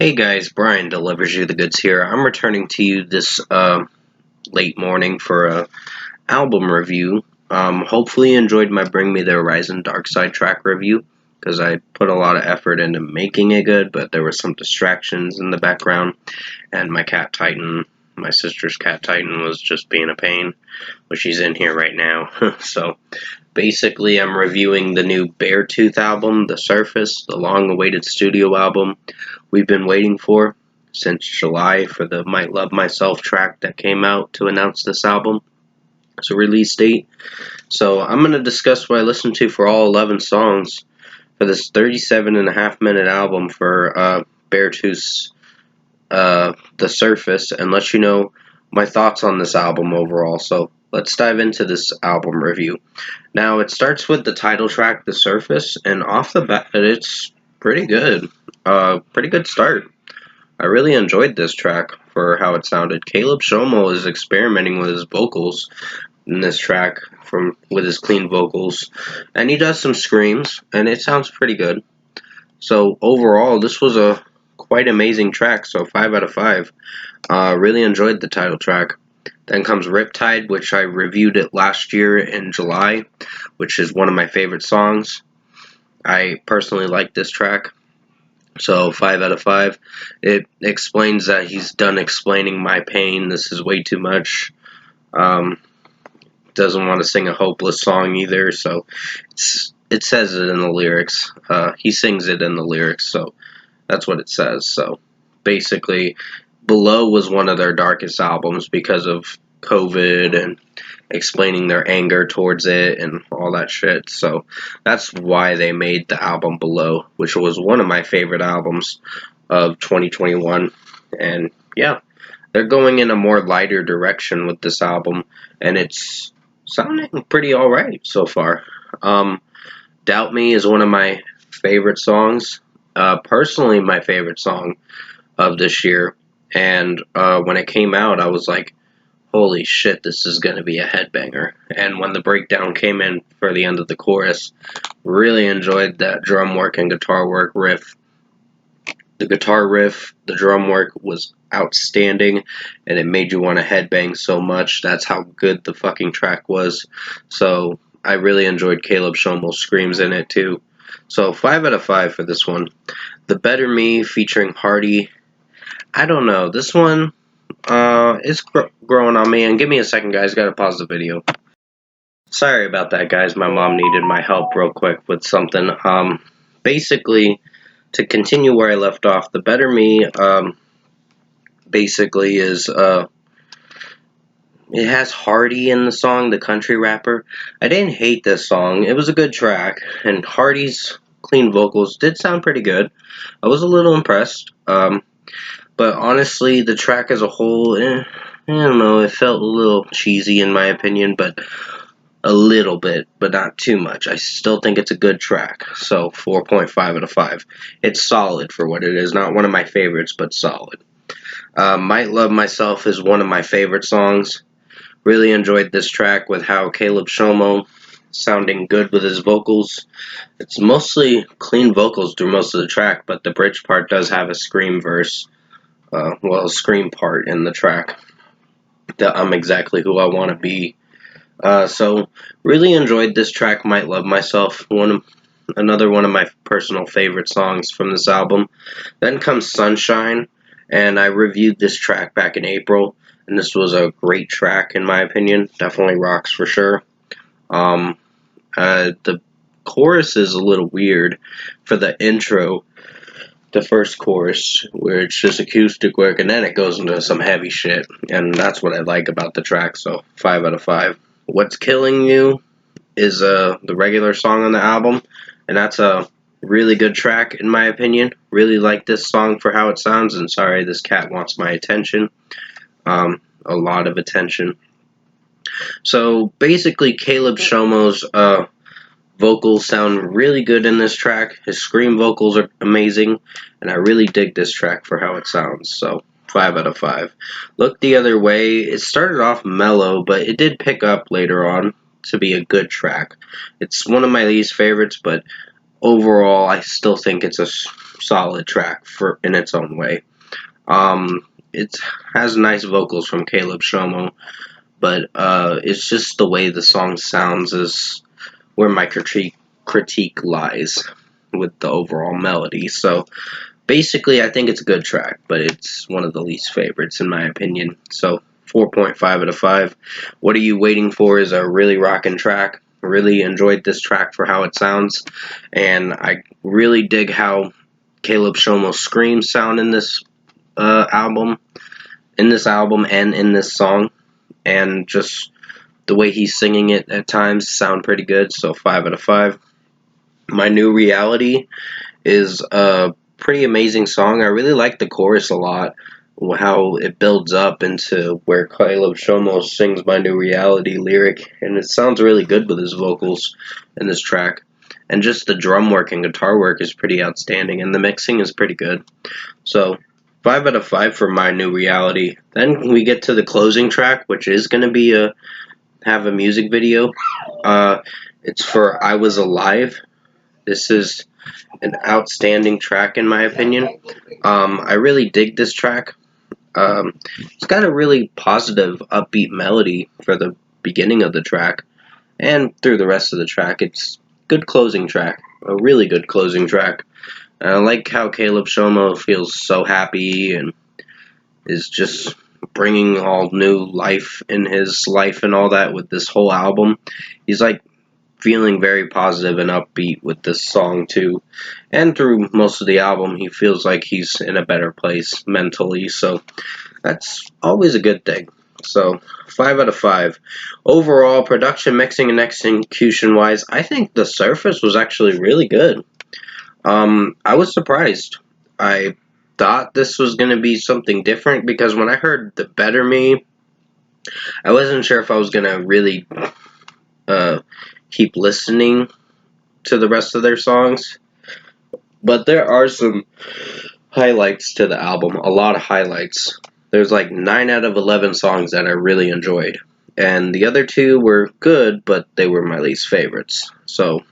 Hey guys, Brian delivers you the goods here. I'm returning to you this late morning for a album review. Hopefully you enjoyed my Bring Me the Horizon Dark Side track review because I put a lot of effort into making it good, but there were some distractions in the background, and my cat Titan, my sister's cat Titan, was just being a pain, but she's in here right now. So basically, I'm reviewing the new Beartooth album, The Surface, the long-awaited studio album we've been waiting for since July for the Might Love Myself track that came out to announce this album. It's a release date. So I'm going to discuss what I listened to for all 11 songs for this 37.5-minute album for Beartooth's The Surface and let you know my thoughts on this album overall. So let's dive into this album review. Now, it starts with the title track, The Surface, and off the bat, it's pretty good. Pretty good start. I really enjoyed this track for how it sounded. Caleb Shomo is experimenting with his vocals in this track with his clean vocals, and he does some screams, and it sounds pretty good. So overall, this was a quite amazing track, so 5 out of 5. Really enjoyed the title track. Then comes Riptide, which I reviewed it last year in July, which is one of my favorite songs. I personally like this track, so 5 out of 5. It explains that he's done explaining my pain. This is way too much. Doesn't want to sing a hopeless song either, so it says it in the lyrics. He sings it in the lyrics, so that's what it says. So basically, Below was one of their darkest albums because of COVID and explaining their anger towards it and all that shit. So that's why they made the album Below, which was one of my favorite albums of 2021. And yeah, they're going in a more lighter direction with this album, and it's sounding pretty alright so far. Doubt Me is one of my favorite songs. Personally, my favorite song of this year. And when it came out, I was like, holy shit, this is going to be a headbanger. And when the breakdown came in for the end of the chorus, really enjoyed that drum work and guitar work riff. The guitar riff, the drum work was outstanding, and it made you want to headbang so much. That's how good the fucking track was. So I really enjoyed Caleb Shomo's screams in it too. So 5 out of 5 for this one. The Better Me featuring Hardy. I don't know. This one is growing on me. And give me a second, guys. Gotta pause the video. Sorry about that, guys. My mom needed my help real quick with something. Basically, to continue where I left off, The Better Me basically is it has Hardy in the song, the country rapper. I didn't hate this song. It was a good track, and Hardy's clean vocals did sound pretty good. I was a little impressed. But honestly, the track as a whole, I don't know, it felt a little cheesy in my opinion, but a little bit, but not too much. I still think it's a good track, so 4.5 out of 5. It's solid for what it is. Not one of my favorites, but solid. Might Love Myself is one of my favorite songs. Really enjoyed this track with how Caleb Shomo sounding good with his vocals. It's mostly clean vocals through most of the track, but the bridge part does have a scream verse. A scream part in the track that I'm exactly who I want to be. So really enjoyed this track, Might Love Myself, another one of my personal favorite songs from this album. Then comes Sunshine, and I reviewed this track back in April, and this was a great track in my opinion. Definitely rocks for sure. The chorus is a little weird for the intro. The first chorus, where it's just acoustic work, and then it goes into some heavy shit, and that's what I like about the track, so 5 out of 5. What's Killing You is the regular song on the album, and that's a really good track in my opinion. Really like this song for how it sounds, and sorry, this cat wants my attention. A lot of attention. So basically, Caleb Shomo's vocals sound really good in this track. His scream vocals are amazing, and I really dig this track for how it sounds, so 5 out of 5. Look the Other Way, it started off mellow, but it did pick up later on to be a good track. It's one of my least favorites, but overall I still think it's a solid track in its own way. It has nice vocals from Caleb Shomo, but it's just the way the song sounds is where my critique lies with the overall melody. So basically, I think it's a good track, but it's one of the least favorites in my opinion. So 4.5 out of 5. What Are You Waiting For is a really rockin' track. Really enjoyed this track for how it sounds, and I really dig how Caleb Shomo's screams sound in this album, and in this song, and just the way he's singing it at times sound pretty good. So 5 out of 5. My New Reality is a pretty amazing song. I really like the chorus a lot, how it builds up into where Caleb Shomo sings My New Reality lyric, and it sounds really good with his vocals in this track. And just the drum work and guitar work is pretty outstanding, and the mixing is pretty good. So 5 out of 5 for My New Reality. Then we get to the closing track, which is going to be have a music video. It's for I Was Alive. This is an outstanding track in my opinion. I really dig this track. It's got a really positive, upbeat melody for the beginning of the track, and through the rest of the track. It's a good closing track, a really good closing track. I like how Caleb Shomo feels so happy and is just bringing all new life in his life and all that with this whole album. He's like feeling very positive and upbeat with this song too, and through most of the album he feels like he's in a better place mentally, so that's always a good thing. So 5 out of 5. Overall, production, mixing, and execution wise, I think The Surface was actually really good. I was surprised. I thought this was going to be something different, because when I heard The Better Me, I wasn't sure if I was going to really keep listening to the rest of their songs, but there are some highlights to the album, a lot of highlights. There's like 9 out of 11 songs that I really enjoyed, and the other 2 were good, but they were my least favorites. So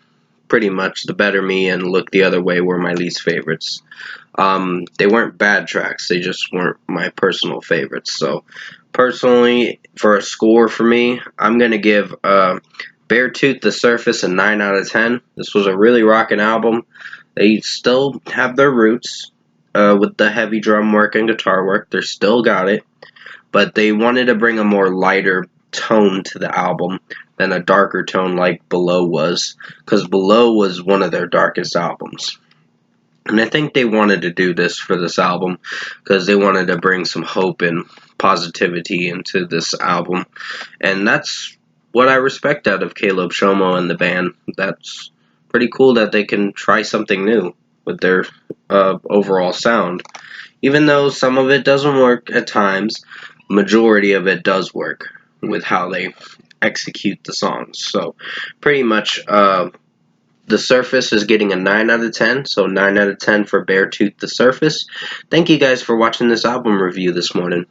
pretty much The Better Me and Look the Other Way were my least favorites. They weren't bad tracks, they just weren't my personal favorites. So personally, for a score for me, I'm going to give Beartooth, The Surface, a 9 out of 10. This was a really rockin' album. They still have their roots with the heavy drum work and guitar work. They still got it, but they wanted to bring a more lighter tone to the album than a darker tone like Below was, because Below was one of their darkest albums. And I think they wanted to do this for this album because they wanted to bring some hope and positivity into this album. And that's what I respect out of Caleb Shomo and the band. That's pretty cool that they can try something new with their overall sound. Even though some of it doesn't work at times, majority of it does work with how they execute the songs. So pretty much The Surface is getting a 9 out of 10, so 9 out of 10 for Beartooth The Surface. Thank you guys for watching this album review this morning.